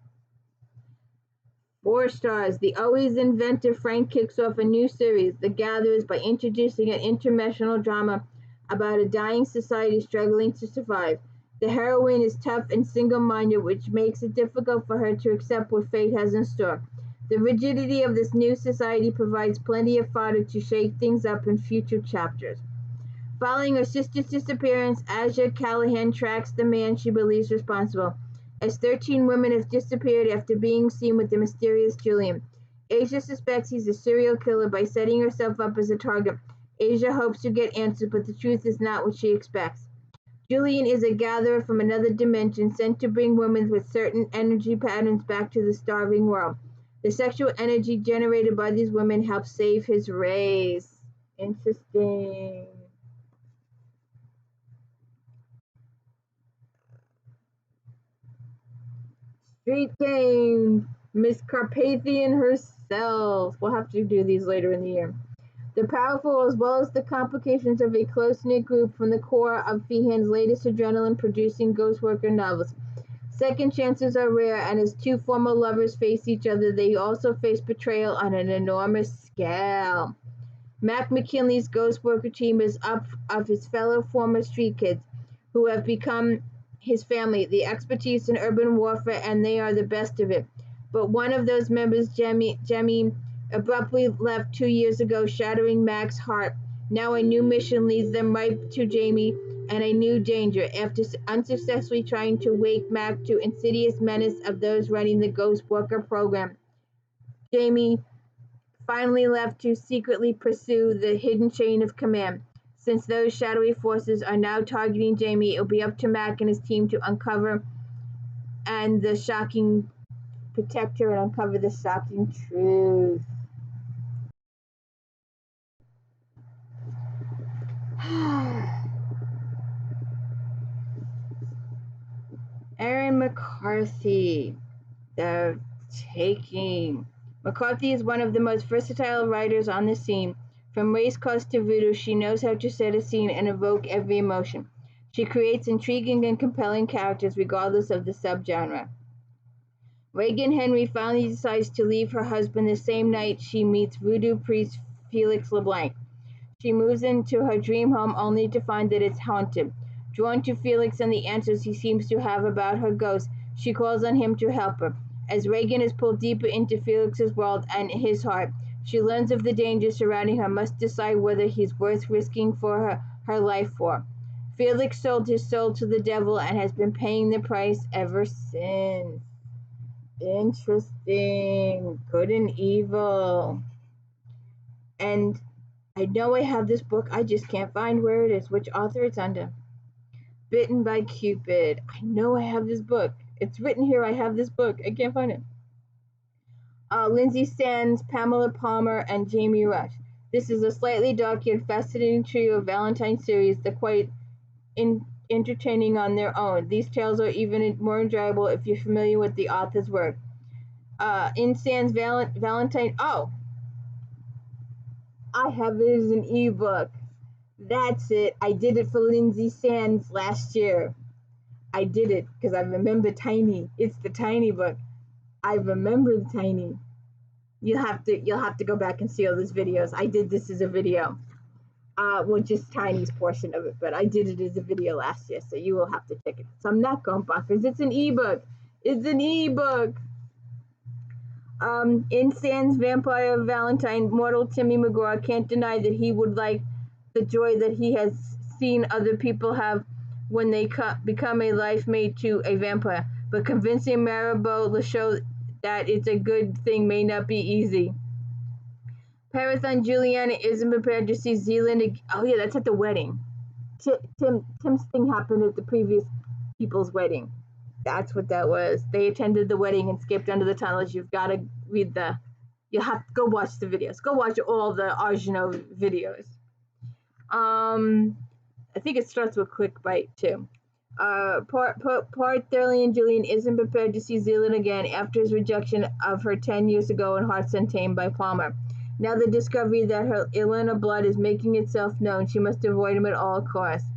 4 stars. The always inventive Frank kicks off a new series, The Gatherers, by introducing an interdimensional drama about a dying society struggling to survive. The heroine is tough and single-minded, which makes it difficult for her to accept what fate has in store. The rigidity of this new society provides plenty of fodder to shake things up in future chapters. Following her sister's disappearance, Aja Callahan tracks the man she believes responsible, as 13 women have disappeared after being seen with the mysterious Julian. Asia suspects he's a serial killer by setting herself up as a target. Asia hopes to get answers, but the truth is not what she expects. Julian is a gatherer from another dimension sent to bring women with certain energy patterns back to the starving world. The sexual energy generated by these women helps save his race. Interesting. Street game, Miss Carpathian herself. We'll have to do these later in the year. The powerful as well as the complications of a close-knit group from the core of Feehan's latest adrenaline-producing ghost worker novels. Second chances are rare, and as 2 former lovers face each other, they also face betrayal on an enormous scale. Mac McKinley's ghost worker team is up of his fellow former street kids, who have become his family, the expertise in urban warfare, and they are the best of it. But one of those members, Jemmy, abruptly left 2 years ago, shattering Mac's heart. Now a new mission leads them right to Jamie and a new danger. After unsuccessfully trying to wake Mac to insidious menace of those running the Ghost Worker program, Jamie finally left to secretly pursue the hidden chain of command. Since those shadowy forces are now targeting Jamie, it'll be up to Mac and his team to uncover and the shocking protect her and uncover the shocking truth. Erin McCarthy, The Taking. McCarthy is one of the most versatile writers on the scene. From race cars to voodoo, she knows how to set a scene and evoke every emotion. She creates intriguing and compelling characters regardless of the subgenre. Reagan Henry finally decides to leave her husband the same night she meets voodoo priest Felix LeBlanc. She moves into her dream home only to find that it's haunted. Drawn to Felix and the answers he seems to have about her ghost, she calls on him to help her. As Reagan is pulled deeper into Felix's world and his heart, she learns of the dangers surrounding her, must decide whether he's worth risking for her life for. Felix sold his soul to the devil and has been paying the price ever since. Interesting. Good and evil. And I know I have this book, I just can't find where it is, which author it's under. Bitten by Cupid. I know I have this book. It's written here, I have this book. I can't find it. Lindsay Sands, Pamela Palmer, and Jamie Rush. This is a slightly dark yet fascinating trio of Valentine series that quite entertaining on their own. These tales are even more enjoyable if you're familiar with the author's work. In Sands Valentine. Oh, I have it as an ebook. That's it. I did it for Lindsay Sands last year. I did it because I remember Tiny. It's the Tiny book. I remember the Tiny. You'll have to go back and see all those videos. I did this as a video. Well, just Tiny's portion of it, but I did it as a video last year, so you will have to check it. So I'm not going bonkers. It's an ebook. It's an ebook. In Sands Vampire Valentine, mortal Timmy McGraw can't deny that he would like the joy that he has seen other people have when they become a life mate to a vampire, but convincing Maribel to show that it's a good thing may not be easy. Parathon Juliana isn't prepared to see Zealand. Oh yeah, that's at the wedding. Tim's thing happened at the previous people's wedding. That's what that was. They attended the wedding and skipped under the tunnels. You've got to read you'll have to go watch the videos. Go watch all the Arjano videos. I think it starts with Quick Bite too. Thurlian Julian isn't prepared to see Zealand again after his rejection of her 10 years ago in Hearts Untamed by Palmer. Now the discovery that her Ilana blood is making itself known, she must avoid him at all costs.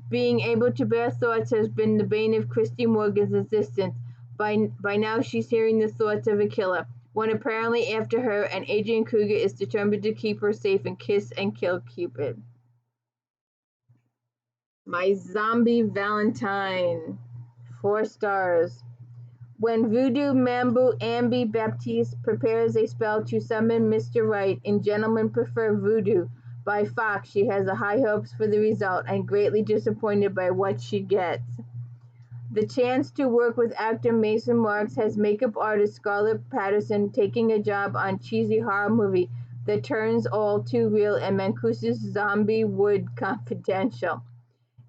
Being able to bear thoughts has been the bane of Christy Morgan's existence. By now she's hearing the thoughts of a killer, one apparently after her, and Adrian Kruger is determined to keep her safe and kiss and kill Cupid. My Zombie Valentine. 4 stars. When Voodoo Mambo Ambi Baptiste prepares a spell to summon Mr. Right in Gentlemen Prefer Voodoo by Fox, she has high hopes for the result and greatly disappointed by what she gets. The chance to work with actor Mason Marks has makeup artist Scarlett Patterson taking a job on cheesy horror movie that turns all too real and Mancuso's Zombie Wood Confidential.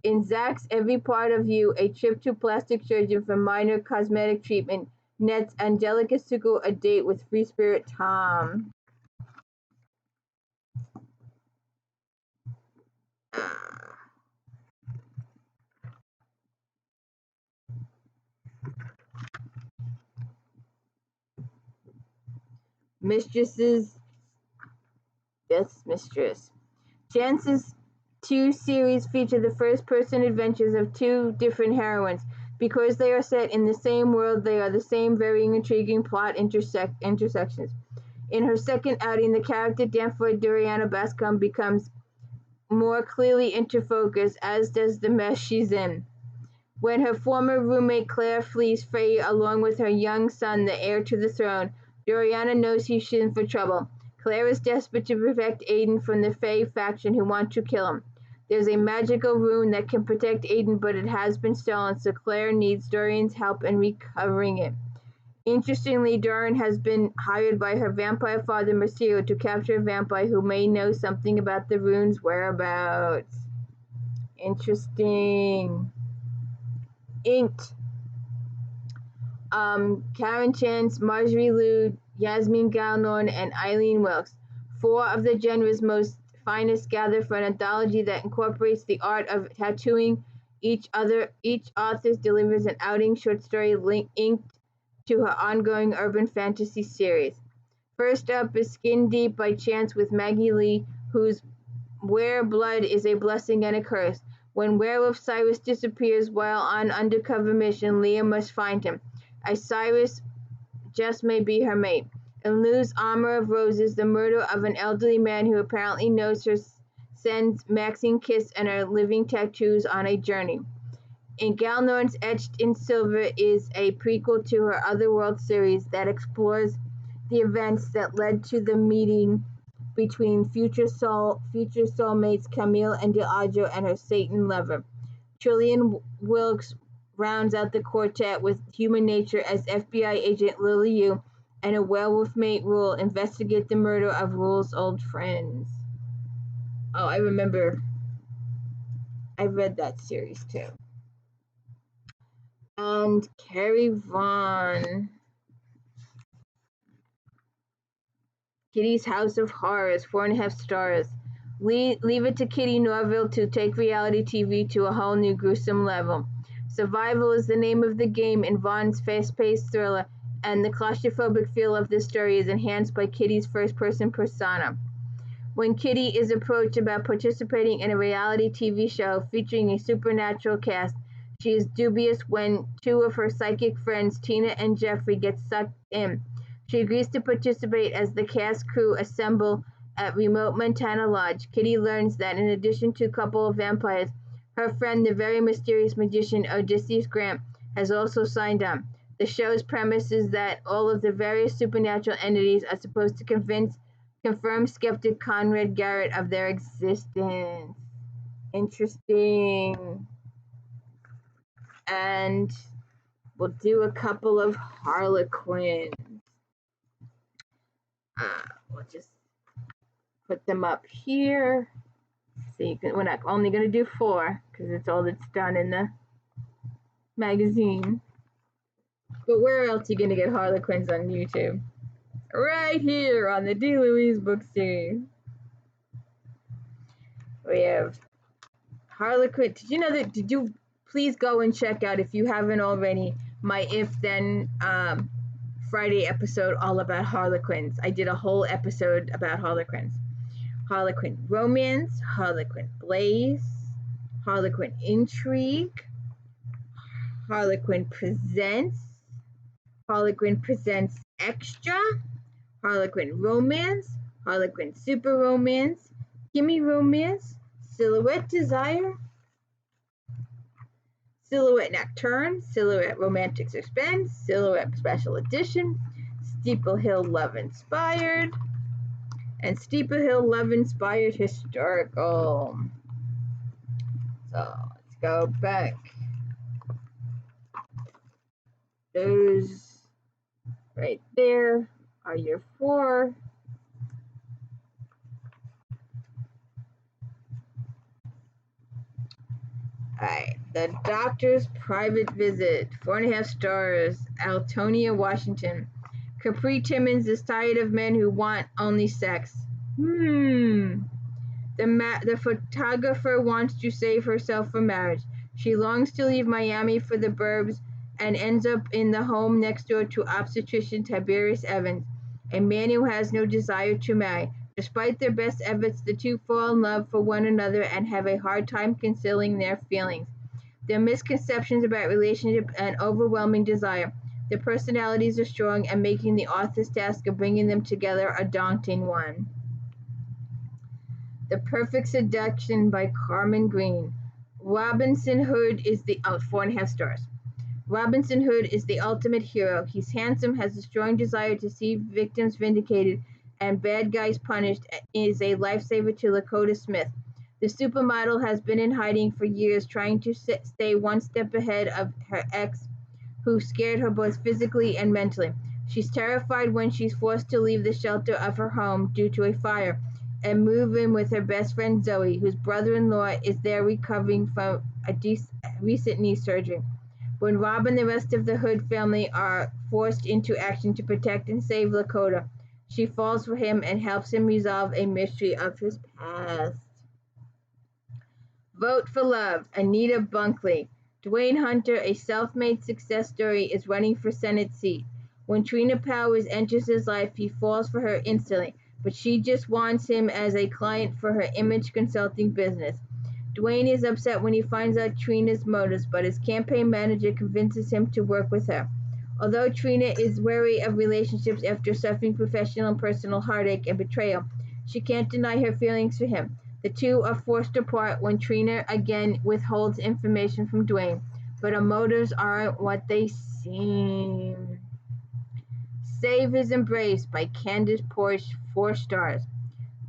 In Zach's Every Part of You, a trip to plastic surgeon for minor cosmetic treatment nets Angelica Suko a date with free spirit Tom. Mistresses. Death's Mistress. Chance's 2 series feature the first-person adventures of 2 different heroines. Because they are set in the same world, they are the same varying intriguing plot intersections. In her second outing, the character Danforth Doriana Bascom becomes more clearly into focus, as does the mess she's in. When her former roommate Claire flees Frey along with her young son, the heir to the throne, Doriana knows she's in for trouble. Claire is desperate to protect Aiden from the Fae faction who want to kill him. There's a magical rune that can protect Aiden, but it has been stolen, so Claire needs Dorian's help in recovering it. Interestingly, Dorian has been hired by her vampire father Mercio to capture a vampire who may know something about the rune's whereabouts. Interesting. Inked. Karen Chance, Marjorie Liu, Yasmin Gaunon, and Eileen Wilkes. 4 of the genre's most finest gather for an anthology that incorporates the art of tattooing each author delivers an outing short story inked to her ongoing urban fantasy series. First up is Skin Deep by Chance with Maggie Lee, whose Where Blood is a Blessing and a Curse. When werewolf Cyrus disappears while on undercover mission, Leah must find him, as Cyrus just may be her mate. In Lou's Armor of Roses, the murder of an elderly man who apparently knows her sends Maxine Kiss and her living tattoos on a journey. In Galnorn's Etched in Silver is a prequel to her Otherworld series that explores the events that led to the meeting between future soulmates Camille and Diageo and her Satan lover. Trillian Wilkes rounds out the quartet with Human Nature as FBI agent Lily Yu and a werewolf mate Rule investigate the murder of Rule's old friends. Oh, I remember. I read that series too. And Carrie Vaughn. Kitty's House of Horrors, 4.5 stars. Leave it to Kitty Norville to take reality TV to a whole new gruesome level. Survival is the name of the game in Vaughn's fast-paced thriller, and the claustrophobic feel of this story is enhanced by Kitty's first-person persona. When Kitty is approached about participating in a reality TV show featuring a supernatural cast, she is dubious when two of her psychic friends, Tina and Jeffrey, get sucked in. She agrees to participate as the cast crew assemble at remote Montana Lodge. Kitty learns that in addition to a couple of vampires, her friend, the very mysterious magician Odysseus Grant, has also signed on. The show's premise is that all of the various supernatural entities are supposed to confirm skeptic Conrad Garrett of their existence. Interesting. And we'll do a couple of Harlequins. We'll just put them up here. So we're not only going to do 4 because it's all that's done in the magazine. But where else are you going to get Harlequins on YouTube? Right here on the D. Louise book series. We have Harlequin. Did you know that? Did you please go and check out, if you haven't already, my If Then Friday episode all about Harlequins. I did a whole episode about Harlequins. Harlequin Romance, Harlequin Blaze, Harlequin Intrigue, Harlequin Presents, Harlequin Presents Extra, Harlequin Romance, Harlequin Super Romance, Gimme Romance, Silhouette Desire, Silhouette Nocturne, Silhouette Romantic Suspense, Silhouette Special Edition, Steeple Hill Love Inspired, and Steeple Hill Love Inspired Historical. So let's go back. Those right there are your 4. Alright, The Doctor's Private Visit, 4.5 stars, Altonia, Washington. Capri Timmons is tired of men who want only sex. The photographer wants to save herself for marriage. She longs to leave Miami for the burbs and ends up in the home next door to obstetrician Tiberius Evans, a man who has no desire to marry. Despite their best efforts, the two fall in love for one another and have a hard time concealing their feelings. Their misconceptions about relationship and overwhelming desire. Their personalities are strong and making the author's task of bringing them together a daunting one. The Perfect Seduction by Carmen Green. Robinson Hood is the 4.5 stars. Robinson Hood is the ultimate hero. He's handsome, has a strong desire to see victims vindicated and bad guys punished, is a lifesaver to Lakota Smith. The supermodel has been in hiding for years, trying to stay one step ahead of her ex, who scared her both physically and mentally. She's terrified when she's forced to leave the shelter of her home due to a fire and move in with her best friend Zoe, whose brother-in-law is there recovering from a recent knee surgery. When Rob and the rest of the Hood family are forced into action to protect and save Lakota, she falls for him and helps him resolve a mystery of his past. Vote for Love, Anita Bunkley. Dwayne Hunter, a self-made success story, is running for Senate seat. When Trina Powers enters his life, he falls for her instantly, but she just wants him as a client for her image consulting business. Dwayne is upset when he finds out Trina's motives, but his campaign manager convinces him to work with her. Although Trina is wary of relationships after suffering professional and personal heartache and betrayal, she can't deny her feelings for him. The two are forced apart when Trina again withholds information from Dwayne, but her motives aren't what they seem. Save His Embrace by Candace Porsche, 4 stars.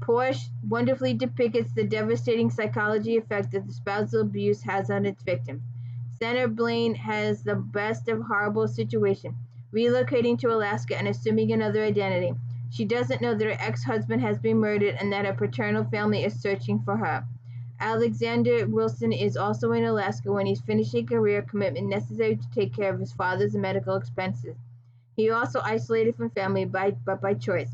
Porsche wonderfully depicts the devastating psychology effect that the spousal abuse has on its victims. Senator Blaine has the best of horrible situation, relocating to Alaska and assuming another identity. She doesn't know that her ex-husband has been murdered and that her paternal family is searching for her. Alexander Wilson is also in Alaska when he's finishing a career commitment necessary to take care of his father's medical expenses. He also isolated from family but by choice.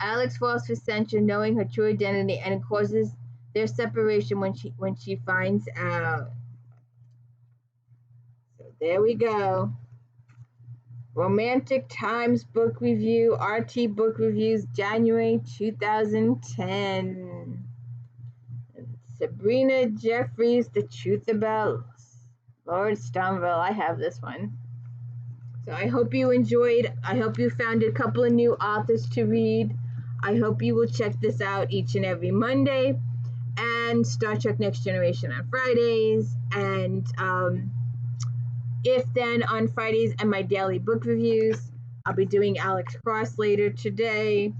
Alex falls for censure knowing her true identity, and it causes their separation when she finds out. So there we go. Romantic Times Book Review, RT Book Reviews, January 2010. Sabrina Jeffries, The Truth About Lord Stoneville. I have this one. So I hope you enjoyed. I hope you found a couple of new authors to read. I hope you will check this out each and every Monday, and Star Trek Next Generation on Fridays, and If Then on Fridays, and my daily book reviews. I'll be doing Alex Cross later today,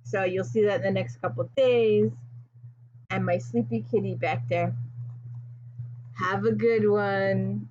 so you'll see that in the next couple of days. And my sleepy kitty back there. Have a good one.